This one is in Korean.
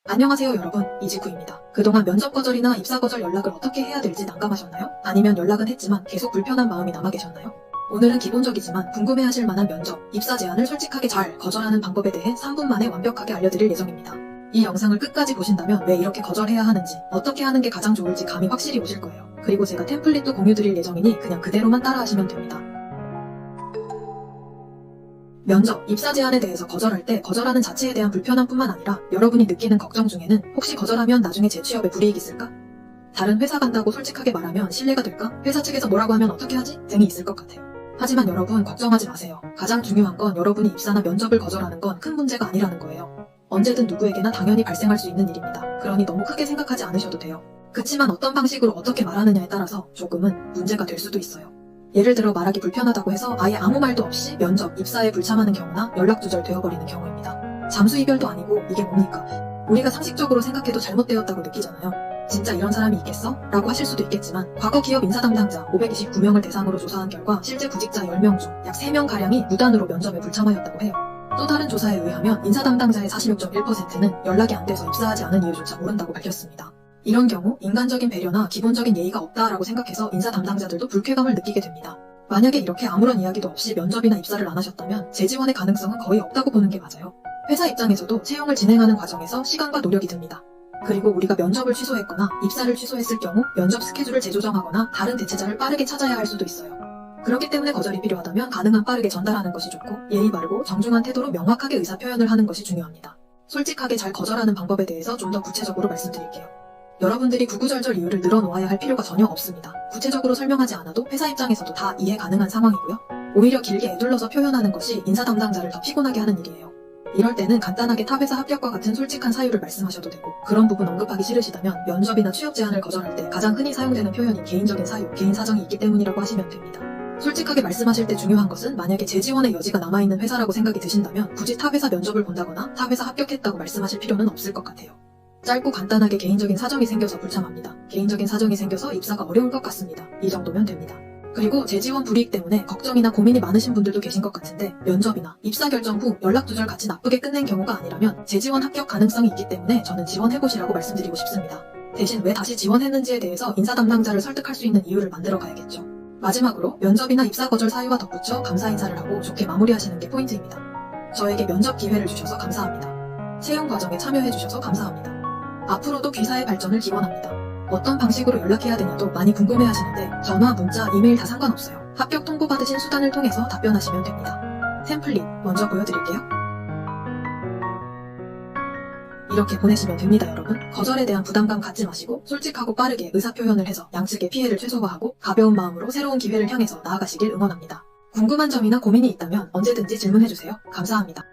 안녕하세요 여러분, 이지쿠입니다. 그동안 면접 거절이나 입사 거절 연락을 어떻게 해야 될지 난감하셨나요? 아니면 연락은 했지만 계속 불편한 마음이 남아 계셨나요? 오늘은 기본적이지만 궁금해하실 만한 면접, 입사 제안을 솔직하게 잘 거절하는 방법에 대해 3분 만에 완벽하게 알려드릴 예정입니다. 이 영상을 끝까지 보신다면 왜 이렇게 거절해야 하는지, 어떻게 하는 게 가장 좋을지 감이 확실히 오실 거예요. 그리고 제가 템플릿도 공유드릴 예정이니 그냥 그대로만 따라하시면 됩니다. 면접, 입사 제안에 대해서 거절할 때 거절하는 자체에 대한 불편함뿐만 아니라 여러분이 느끼는 걱정 중에는 혹시 거절하면 나중에 재취업에 불이익이 있을까? 다른 회사 간다고 솔직하게 말하면 신뢰가 될까? 회사 측에서 뭐라고 하면 어떻게 하지? 등이 있을 것 같아요. 하지만 여러분 걱정하지 마세요. 가장 중요한 건 여러분이 입사나 면접을 거절하는 건 큰 문제가 아니라는 거예요. 언제든 누구에게나 당연히 발생할 수 있는 일입니다. 그러니 너무 크게 생각하지 않으셔도 돼요. 그치만 어떤 방식으로 어떻게 말하느냐에 따라서 조금은 문제가 될 수도 있어요. 예를 들어 말하기 불편하다고 해서 아예 아무 말도 없이 면접, 입사에 불참하는 경우나 연락 두절되어버리는 경우입니다. 잠수 이별도 아니고 이게 뭡니까? 우리가 상식적으로 생각해도 잘못되었다고 느끼잖아요. 진짜 이런 사람이 있겠어? 라고 하실 수도 있겠지만 과거 기업 인사 담당자 529명을 대상으로 조사한 결과 실제 구직자 10명 중 약 3명가량이 무단으로 면접에 불참하였다고 해요. 또 다른 조사에 의하면 인사 담당자의 46.1%는 연락이 안 돼서 입사하지 않은 이유조차 모른다고 밝혔습니다. 이런 경우 인간적인 배려나 기본적인 예의가 없다라고 생각해서 인사 담당자들도 불쾌감을 느끼게 됩니다. 만약에 이렇게 아무런 이야기도 없이 면접이나 입사를 안 하셨다면 재지원의 가능성은 거의 없다고 보는 게 맞아요. 회사 입장에서도 채용을 진행하는 과정에서 시간과 노력이 듭니다. 그리고 우리가 면접을 취소했거나 입사를 취소했을 경우 면접 스케줄을 재조정하거나 다른 대체자를 빠르게 찾아야 할 수도 있어요. 그렇기 때문에 거절이 필요하다면 가능한 빠르게 전달하는 것이 좋고 예의 바르고 정중한 태도로 명확하게 의사표현을 하는 것이 중요합니다. 솔직하게 잘 거절하는 방법에 대해서 좀 더 구체적으로 말씀드릴게요. 여러분들이 구구절절 이유를 늘어놓아야 할 필요가 전혀 없습니다. 구체적으로 설명하지 않아도 회사 입장에서도 다 이해 가능한 상황이고요. 오히려 길게 애둘러서 표현하는 것이 인사 담당자를 더 피곤하게 하는 일이에요. 이럴 때는 간단하게 타 회사 합격과 같은 솔직한 사유를 말씀하셔도 되고 그런 부분 언급하기 싫으시다면 면접이나 취업 제안을 거절할 때 가장 흔히 사용되는 표현인 개인적인 사유, 개인 사정이 있기 때문이라고 하시면 됩니다. 솔직하게 말씀하실 때 중요한 것은 만약에 재지원의 여지가 남아있는 회사라고 생각이 드신다면 굳이 타 회사 면접을 본다거나 타 회사 합격했다고 말씀하실 필요는 없을 것 같아요. 짧고 간단하게 개인적인 사정이 생겨서 불참합니다. 개인적인 사정이 생겨서 입사가 어려울 것 같습니다. 이 정도면 됩니다. 그리고 재지원 불이익 때문에 걱정이나 고민이 많으신 분들도 계신 것 같은데 면접이나 입사 결정 후 연락 두절 같이 나쁘게 끝낸 경우가 아니라면 재지원 합격 가능성이 있기 때문에 저는 지원해보시라고 말씀드리고 싶습니다. 대신 왜 다시 지원했는지에 대해서 인사 담당자를 설득할 수 있는 이유를 만들어 가야겠죠. 마지막으로 면접이나 입사 거절 사유와 덧붙여 감사 인사를 하고 좋게 마무리하시는 게 포인트입니다. 저에게 면접 기회를 주셔서 감사합니다. 채용 과정에 참여해주셔서 감사합니다. 앞으로도 귀사의 발전을 기원합니다. 어떤 방식으로 연락해야 되냐도 많이 궁금해하시는데 전화, 문자, 이메일 다 상관없어요. 합격 통보받으신 수단을 통해서 답변하시면 됩니다. 템플릿 먼저 보여드릴게요. 이렇게 보내시면 됩니다 여러분. 거절에 대한 부담감 갖지 마시고 솔직하고 빠르게 의사표현을 해서 양측의 피해를 최소화하고 가벼운 마음으로 새로운 기회를 향해서 나아가시길 응원합니다. 궁금한 점이나 고민이 있다면 언제든지 질문해주세요. 감사합니다.